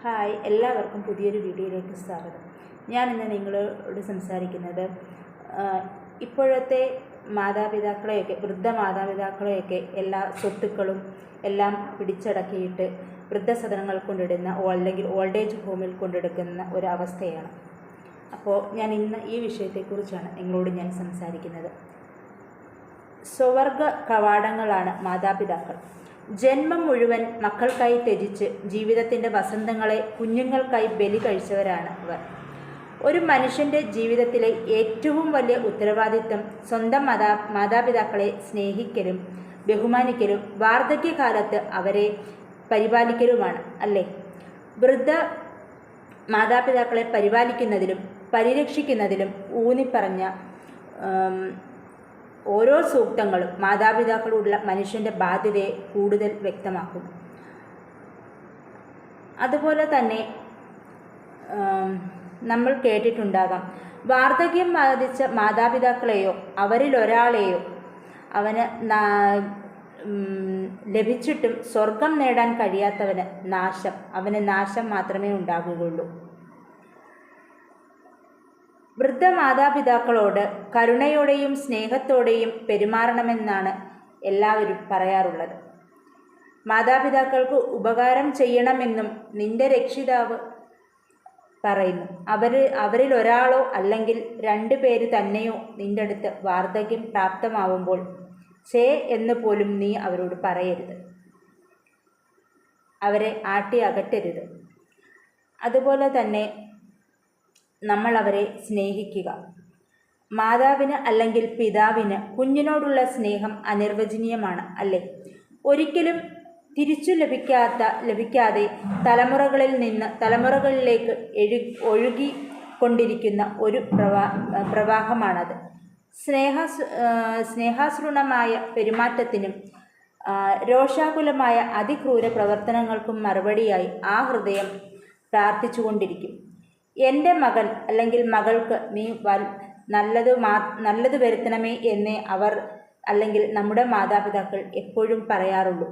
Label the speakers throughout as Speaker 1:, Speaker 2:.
Speaker 1: Hi, എല്ലാവർക്കും പുതിയൊരു വീഡിയോയിലേക്ക് സ്വാഗതം. ഞാനിന്ന് നിങ്ങളോട് സംസാരിക്കുന്നത് ഇപ്പോഴത്തെ മാതാപിതാക്കളെയൊക്കെ, വൃദ്ധ മാതാപിതാക്കളെയൊക്കെ എല്ലാ സ്വത്തുക്കളും എല്ലാം പിടിച്ചടക്കിയിട്ട് വൃദ്ധസദനങ്ങൾ കൊണ്ടിടുന്ന അല്ലെങ്കിൽ ഓൾഡ് ഏജ് ഹോമിൽ കൊണ്ടെടുക്കുന്ന ഒരവസ്ഥയാണ്. അപ്പോൾ ഞാൻ ഇന്ന് ഈ വിഷയത്തെക്കുറിച്ചാണ് നിങ്ങളോട് ഞാൻ സംസാരിക്കുന്നത്. സ്വവർഗ കവാടങ്ങളാണ് മാതാപിതാക്കൾ. ജന്മം മുഴുവൻ മക്കൾക്കായി ത്യജിച്ച് ജീവിതത്തിൻ്റെ വസന്തങ്ങളെ കുഞ്ഞുങ്ങൾക്കായി ബലി കഴിച്ചവരാണ് അവർ. ഒരു മനുഷ്യൻ്റെ ജീവിതത്തിലെ ഏറ്റവും വലിയ ഉത്തരവാദിത്വം സ്വന്തം മാതാപിതാക്കളെ സ്നേഹിക്കലും ബഹുമാനിക്കലും വാർദ്ധക്യകാലത്ത് അവരെ പരിപാലിക്കലുമാണ്, അല്ലേ? വൃദ്ധ മാതാപിതാക്കളെ പരിപാലിക്കുന്നതിലും പരിരക്ഷിക്കുന്നതിലും ഊന്നിപ്പറഞ്ഞ ഓരോ സൂക്തങ്ങളും മാതാപിതാക്കളോടുള്ള മനുഷ്യൻ്റെ ബാധ്യതയെ കൂടുതൽ വ്യക്തമാക്കുന്നു. അതുപോലെ തന്നെ നമ്മൾ കേട്ടിട്ടുണ്ടാകാം, വാർദ്ധക്യം ബാധിച്ച മാതാപിതാക്കളെയോ അവരിലൊരാളെയോ അവന് ലഭിച്ചിട്ടും സ്വർഗം നേടാൻ കഴിയാത്തവന് അവന് നാശം മാത്രമേ ഉണ്ടാകുകയുള്ളൂ. വൃദ്ധ മാതാപിതാക്കളോട് കരുണയോടെയും സ്നേഹത്തോടെയും പെരുമാറണമെന്നാണ് എല്ലാവരും പറയാറുള്ളത്. മാതാപിതാക്കൾക്ക് ഉപകാരം ചെയ്യണമെന്നും നിന്റെ രക്ഷിതാവ് പറയുന്നു. അവരിൽ ഒരാളോ അല്ലെങ്കിൽ 2 പേര് തന്നെയോ നിന്റെ അടുത്ത് വാർദ്ധക്യം പ്രാപ്തമാവുമ്പോൾ എന്ന് പോലും നീ അവരോട് പറയരുത്. അവരെ ആട്ടി അകറ്റരുത്. അതുപോലെ തന്നെ നമ്മൾ അവരെ സ്നേഹിക്കുക. മാതാവിന് അല്ലെങ്കിൽ പിതാവിന് കുഞ്ഞിനോടുള്ള സ്നേഹം അനിർവചനീയമാണ്, അല്ലേ? ഒരിക്കലും തിരിച്ചു ലഭിക്കാതെ തലമുറകളിൽ നിന്ന് തലമുറകളിലേക്ക് ഒഴുകിക്കൊണ്ടിരിക്കുന്ന ഒരു പ്രവാഹമാണത്. സ്നേഹാശ്രുണമായ പെരുമാറ്റത്തിനും രോഷാകുലമായ അതിക്രൂര പ്രവർത്തനങ്ങൾക്കും മറുപടിയായി ആ ഹൃദയം പ്രാർത്ഥിച്ചുകൊണ്ടിരിക്കും. എൻ്റെ മകൻ അല്ലെങ്കിൽ മകൾക്ക് നീ നല്ലത് വരുത്തണമേ എന്നേ അവർ അല്ലെങ്കിൽ നമ്മുടെ മാതാപിതാക്കൾ എപ്പോഴും പറയാറുള്ളൂ.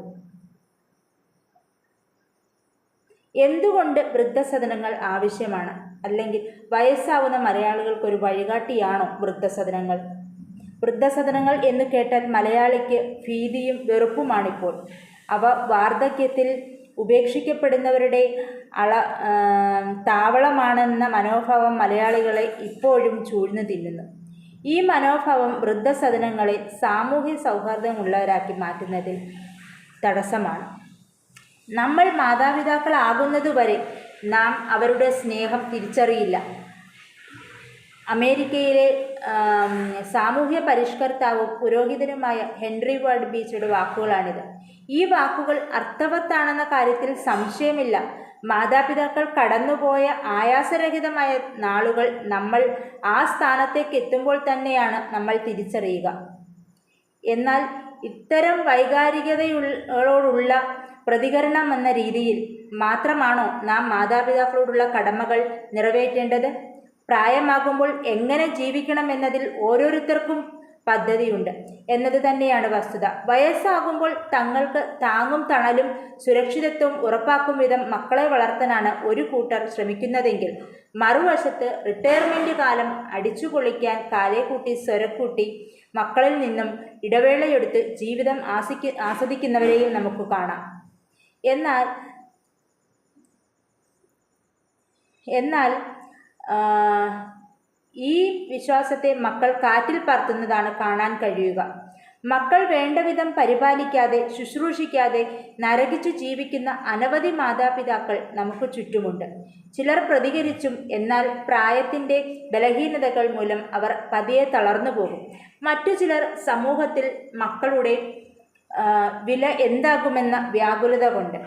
Speaker 1: എന്തുകൊണ്ട് വൃദ്ധസദനങ്ങൾ ആവശ്യമാണ്? അല്ലെങ്കിൽ വയസ്സാവുന്ന മലയാളികൾക്കൊരു വഴികാട്ടിയാണോ വൃദ്ധസദനങ്ങൾ? വൃദ്ധസദനങ്ങൾ എന്ന് കേട്ടാൽ മലയാളിക്ക് ഭീതിയും വെറുപ്പുമാണിപ്പോൾ. അവ വാർദ്ധക്യത്തിൽ ഉപേക്ഷിക്കപ്പെടുന്നവരുടെ താവളമാണെന്ന മനോഭാവം മലയാളികളെ ഇപ്പോഴും ചൂഴ്ന്നു തിന്നുന്നു. ഈ മനോഭാവം വൃദ്ധസദനങ്ങളെ സാമൂഹ്യ സൗഹാർദ്ദമുള്ളവരാക്കി മാറ്റുന്നതിൽ തടസ്സമാണ്. നമ്മൾ മാതാപിതാക്കളാകുന്നതുവരെ നാം അവരുടെ സ്നേഹം തിരിച്ചറിയില്ല. അമേരിക്കയിലെ സാമൂഹ്യ പരിഷ്കർത്താവും പുരോഹിതനുമായ ഹെൻറി വാർഡ് ബീച്ചയുടെ വാക്കുകളാണിത്. ഈ വാക്കുകൾ അർത്ഥവത്താണെന്ന കാര്യത്തിൽ സംശയമില്ല. മാതാപിതാക്കൾ കടന്നുപോയ ആയാസരഹിതമായ നാളുകൾ നമ്മൾ ആ സ്ഥാനത്തേക്ക് എത്തുമ്പോൾ തന്നെയാണ് നമ്മൾ തിരിച്ചറിയുക. എന്നാൽ ഇത്തരം വൈകാരികതയോടുള്ള പ്രതികരണമെന്ന രീതിയിൽ മാത്രമാണോ നാം മാതാപിതാക്കളോടുള്ള കടമകൾ നിറവേറ്റേണ്ടത്? പ്രായമാകുമ്പോൾ എങ്ങനെ ജീവിക്കണമെന്നതിൽ ഓരോരുത്തർക്കും പദ്ധതിയുണ്ട് എന്നത് തന്നെയാണ് വസ്തുത. വയസ്സാകുമ്പോൾ തങ്ങൾക്ക് താങ്ങും തണലും സുരക്ഷിതത്വവും ഉറപ്പാക്കും വിധം മക്കളെ വളർത്താനാണ് ഒരു കൂട്ടർ ശ്രമിക്കുന്നതെങ്കിൽ, മറുവശത്ത് റിട്ടയർമെൻറ്റ് കാലം അടിച്ചുപൊളിക്കാൻ കാലേക്കൂട്ടി സ്വരക്കൂട്ടി മക്കളിൽ നിന്നും ഇടവേളയെടുത്ത് ജീവിതം ആസ്വദിക്കുന്നവരെയും നമുക്ക് കാണാം. എന്നാൽ ഈ വിശ്വാസത്തെ മക്കൾ കാറ്റിൽ പറത്തുന്നതാണ് കാണാൻ കഴിയുക. മക്കൾ വേണ്ടവിധം പരിപാലിക്കാതെ ശുശ്രൂഷിക്കാതെ നരകിച്ചു ജീവിക്കുന്ന അനവധി മാതാപിതാക്കൾ നമുക്ക് ചുറ്റുമുണ്ട്. ചിലർ പ്രതികരിച്ചും, എന്നാൽ പ്രായത്തിൻ്റെ ബലഹീനതകൾ മൂലം അവർ പതിയെ തളർന്നു പോകും. മറ്റു ചിലർ സമൂഹത്തിൽ മക്കളുടെ വില എന്താകുമെന്ന വ്യാകുലത കൊണ്ട്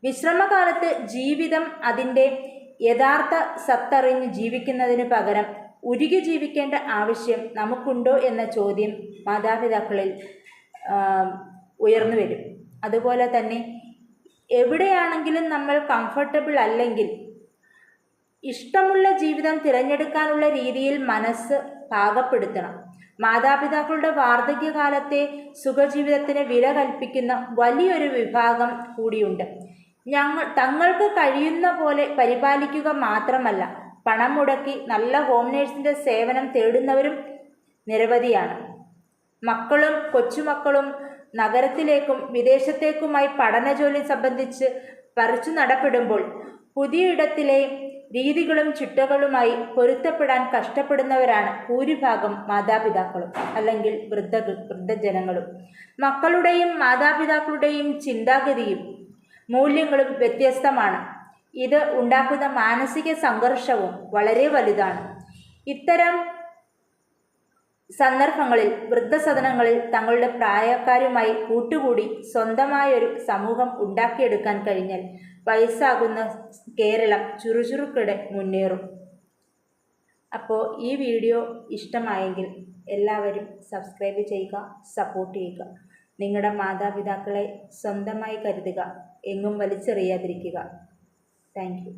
Speaker 1: വിശ്രമകാലത്ത് ജീവിതം അതിൻ്റെ യഥാർത്ഥ സത്തറിഞ്ഞ് ജീവിക്കുന്നതിന് പകരം ഉരുകി ജീവിക്കേണ്ട ആവശ്യം നമുക്കുണ്ടോ എന്ന ചോദ്യം മാതാപിതാക്കളിൽ ഉയർന്നു വരും. അതുപോലെ തന്നെ എവിടെയാണെങ്കിലും നമ്മൾ കംഫർട്ടബിൾ അല്ലെങ്കിൽ ഇഷ്ടമുള്ള ജീവിതം തിരഞ്ഞെടുക്കാനുള്ള രീതിയിൽ മനസ്സ് പാകപ്പെടുത്തണം. മാതാപിതാക്കളുടെ വാർദ്ധക്യകാലത്തെ സുഖജീവിതത്തിന് വില കൽപ്പിക്കുന്ന വലിയൊരു വിഭാഗം കൂടിയുണ്ട്. തങ്ങൾക്ക് കഴിയുന്ന പോലെ പരിപാലിക്കുക മാത്രമല്ല, പണം മുടക്കി നല്ല ഹോം നേഴ്സിൻ്റെ സേവനം തേടുന്നവരും നിരവധിയാണ്. മക്കളും കൊച്ചുമക്കളും നഗരത്തിലേക്കും വിദേശത്തേക്കുമായി പഠനജോലി സംബന്ധിച്ച് പറിച്ചു നടപ്പെടുമ്പോൾ പുതിയ രീതികളും ചിട്ടകളുമായി പൊരുത്തപ്പെടാൻ കഷ്ടപ്പെടുന്നവരാണ് ഭൂരിഭാഗം മാതാപിതാക്കളും അല്ലെങ്കിൽ വൃദ്ധജനങ്ങളും. മക്കളുടെയും മാതാപിതാക്കളുടെയും ചിന്താഗതിയും മൂല്യങ്ങളും വ്യത്യസ്തമാണ്. ഇത് ഉണ്ടാക്കുന്ന മാനസിക സംഘർഷവും വളരെ വലുതാണ്. ഇത്തരം സന്ദർഭങ്ങളിൽ വൃദ്ധസദനങ്ങളിൽ തങ്ങളുടെ പ്രായക്കാരുമായി കൂട്ടുകൂടി സ്വന്തമായൊരു സമൂഹം ഉണ്ടാക്കിയെടുക്കാൻ കഴിഞ്ഞാൽ വയസ്സാകുന്ന കേരളം ചുറുചുറുക്കോടെ മുന്നേറും. അപ്പോൾ ഈ വീഡിയോ ഇഷ്ടമായെങ്കിൽ എല്ലാവരും സബ്സ്ക്രൈബ് ചെയ്യുക, സപ്പോർട്ട് ചെയ്യുക. നിങ്ങളുടെ മാതാപിതാക്കളെ സ്വന്തമായി കരുതുക, എങ്ങും വലിച്ചെറിയാതിരിക്കുക. Thank you.